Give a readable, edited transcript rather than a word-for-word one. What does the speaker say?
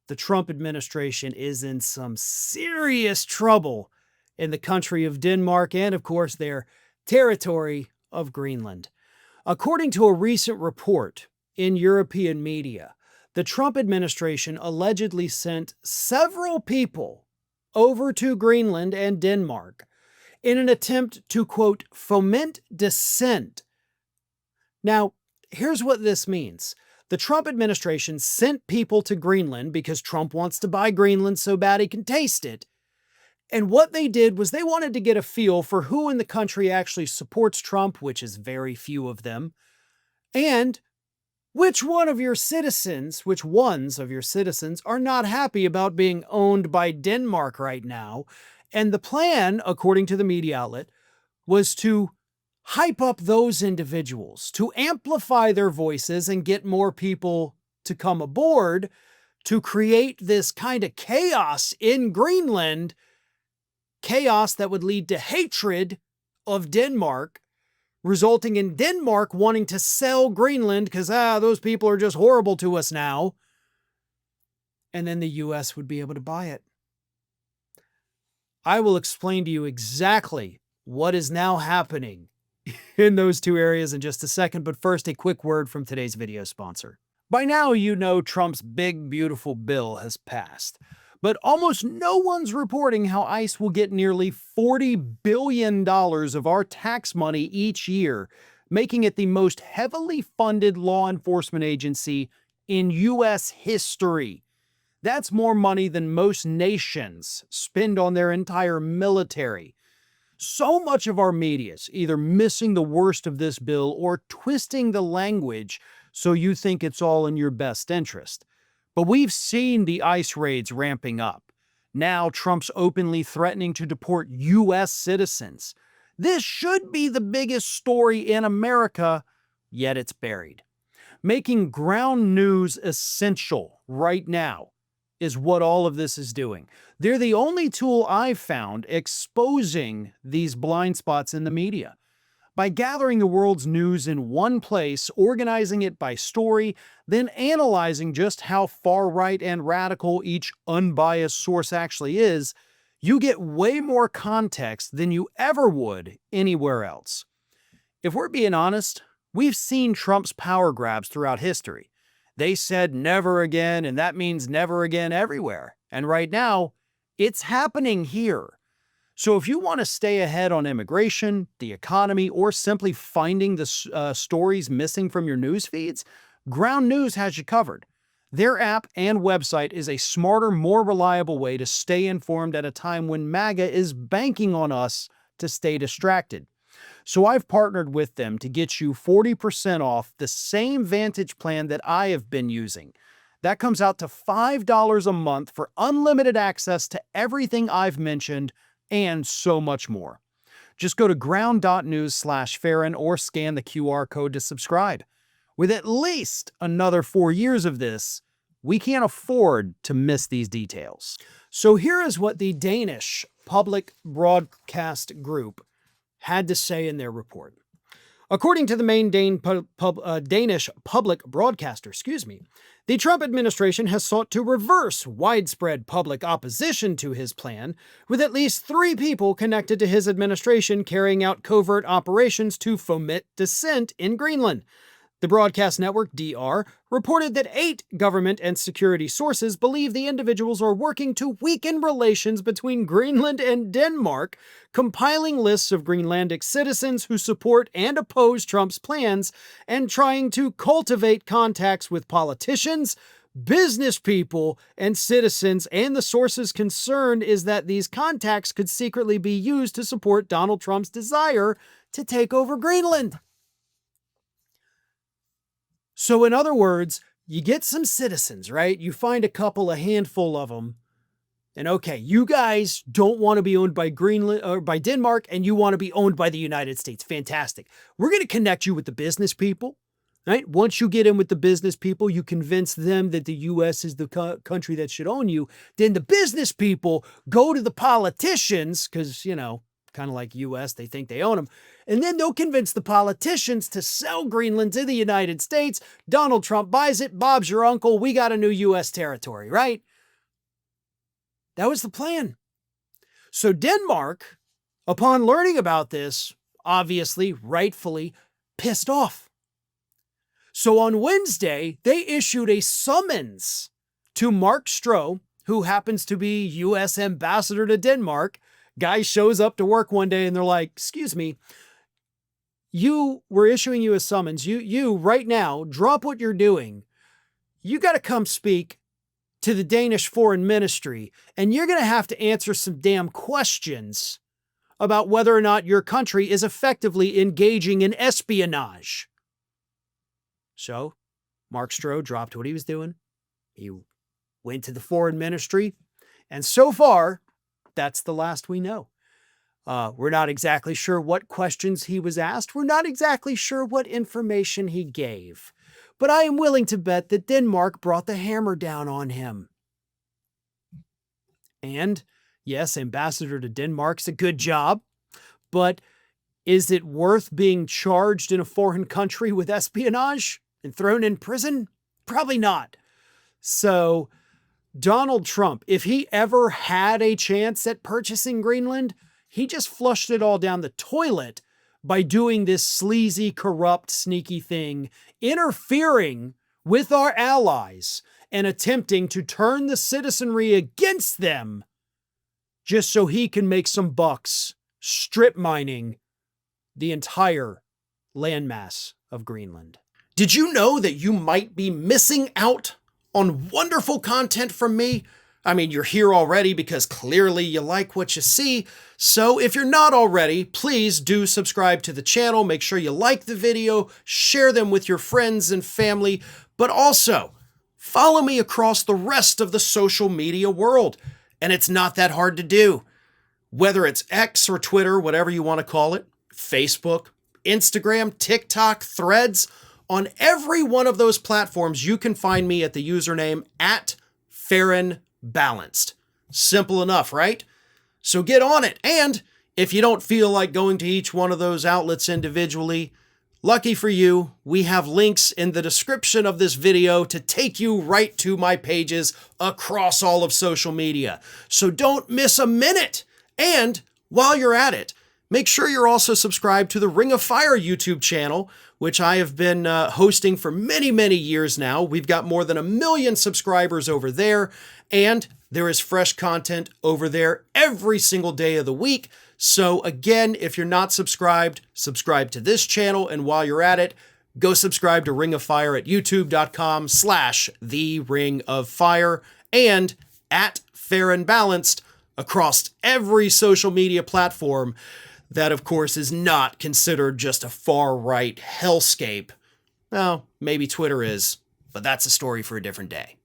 the Trump administration is in some serious trouble in the country of Denmark and, of course, their territory of Greenland. According to a recent report in European media, the Trump administration allegedly sent several people over to Greenland and Denmark in an attempt to, quote, foment dissent. Now, here's what this means. The Trump administration sent people to Greenland because Trump wants to buy Greenland so bad he can taste it. And what they did was they wanted to get a feel for who in the country actually supports Trump, which is very few of them, and which ones of your citizens are not happy about being owned by Denmark right now. And the plan, according to the media outlet, was to hype up those individuals, to amplify their voices and get more people to come aboard, to create this kind of chaos in Greenland, chaos that would lead to hatred of Denmark, resulting in Denmark wanting to sell Greenland because, those people are just horrible to us now. And then the U.S. would be able to buy it. I will explain to you exactly what is now happening in those two areas in just a second, but first, a quick word from today's video sponsor. By now, you know Trump's big, beautiful bill has passed, but almost no one's reporting how ICE will get nearly $40 billion of our tax money each year, making it the most heavily funded law enforcement agency in U.S. history. That's more money than most nations spend on their entire military. So much of our media is either missing the worst of this bill or twisting the language so you think it's all in your best interest. But we've seen the ICE raids ramping up. Now Trump's openly threatening to deport U.S. citizens. This should be the biggest story in America, yet it's buried. Making ground news essential right now is what all of this is doing. They're the only tool I've found exposing these blind spots in the media. By gathering the world's news in one place, organizing it by story, then analyzing just how far right and radical each unbiased source actually is, you get way more context than you ever would anywhere else. If we're being honest, we've seen Trump's power grabs throughout history. They said never again, and that means never again everywhere. And right now, it's happening here. So if you want to stay ahead on immigration, the economy, or simply finding the stories missing from your news feeds, Ground News has you covered. Their app and website is a smarter, more reliable way to stay informed at a time when MAGA is banking on us to stay distracted. So I've partnered with them to get you 40% off the same Vantage plan that I have been using. That comes out to $5 a month for unlimited access to everything I've mentioned and so much more. Just go to ground.news/Farron or scan the QR code to subscribe. With at least another 4 years of this, we can't afford to miss these details. So here is what the Danish public broadcast group had to say in their report. According to the main Danish public broadcaster, the Trump administration has sought to reverse widespread public opposition to his plan, with at least 3 people connected to his administration carrying out covert operations to foment dissent in Greenland. The broadcast network, DR, reported that 8 government and security sources believe the individuals are working to weaken relations between Greenland and Denmark, compiling lists of Greenlandic citizens who support and oppose Trump's plans, and trying to cultivate contacts with politicians, business people, and citizens, and the source's concern is that these contacts could secretly be used to support Donald Trump's desire to take over Greenland. So in other words, you get some citizens, right? You find a handful of them, and okay, you guys don't want to be owned by Greenland or by Denmark, and you want to be owned by the United States. Fantastic. We're going to connect you with the business people, right? Once you get in with the business people, you convince them that the U.S. is the country that should own you. Then the business people go to the politicians, because, kind of like U.S., they think they own them. And then they'll convince the politicians to sell Greenland to the United States. Donald Trump buys it. Bob's your uncle. We got a new U.S. territory, right? That was the plan. So Denmark, upon learning about this, obviously, rightfully, pissed off. So on Wednesday, they issued a summons to Mark Stroh, who happens to be U.S. ambassador to Denmark. Guy shows up to work one day and they're like, excuse me, we're issuing you a summons. You right now, drop what you're doing. You got to come speak to the Danish foreign ministry, and you're going to have to answer some damn questions about whether or not your country is effectively engaging in espionage. So Mark Stroh dropped what he was doing. He went to the foreign ministry, and so far, that's the last we know. We're not exactly sure what questions he was asked. We're not exactly sure what information he gave. But I am willing to bet that Denmark brought the hammer down on him. And yes, ambassador to Denmark's a good job, but is it worth being charged in a foreign country with espionage and thrown in prison? Probably not. So Donald Trump, if he ever had a chance at purchasing Greenland, he just flushed it all down the toilet by doing this sleazy, corrupt, sneaky thing, interfering with our allies and attempting to turn the citizenry against them just so he can make some bucks strip mining the entire landmass of Greenland. Did you know that you might be missing out on wonderful content from me? I mean, you're here already because clearly you like what you see. So if you're not already, please do subscribe to the channel. Make sure you like the video, share them with your friends and family, but also follow me across the rest of the social media world. And it's not that hard to do. Whether it's X or Twitter, whatever you want to call it, Facebook, Instagram, TikTok, Threads, on every one of those platforms, you can find me at the username @FarronBalanced. Simple enough, right? So get on it. And if you don't feel like going to each one of those outlets individually, lucky for you, we have links in the description of this video to take you right to my pages across all of social media. So don't miss a minute. And while you're at it, make sure you're also subscribed to the Ring of Fire YouTube channel, which I have been hosting for many, many years now. We've got more than 1 million subscribers over there, and there is fresh content over there every single day of the week. So again, if you're not subscribed, subscribe to this channel, and while you're at it, go subscribe to Ring of Fire at youtube.com/The Ring of Fire and @FarronBalanced across every social media platform that, of course, is not considered just a far-right hellscape. Well, maybe Twitter is, but that's a story for a different day.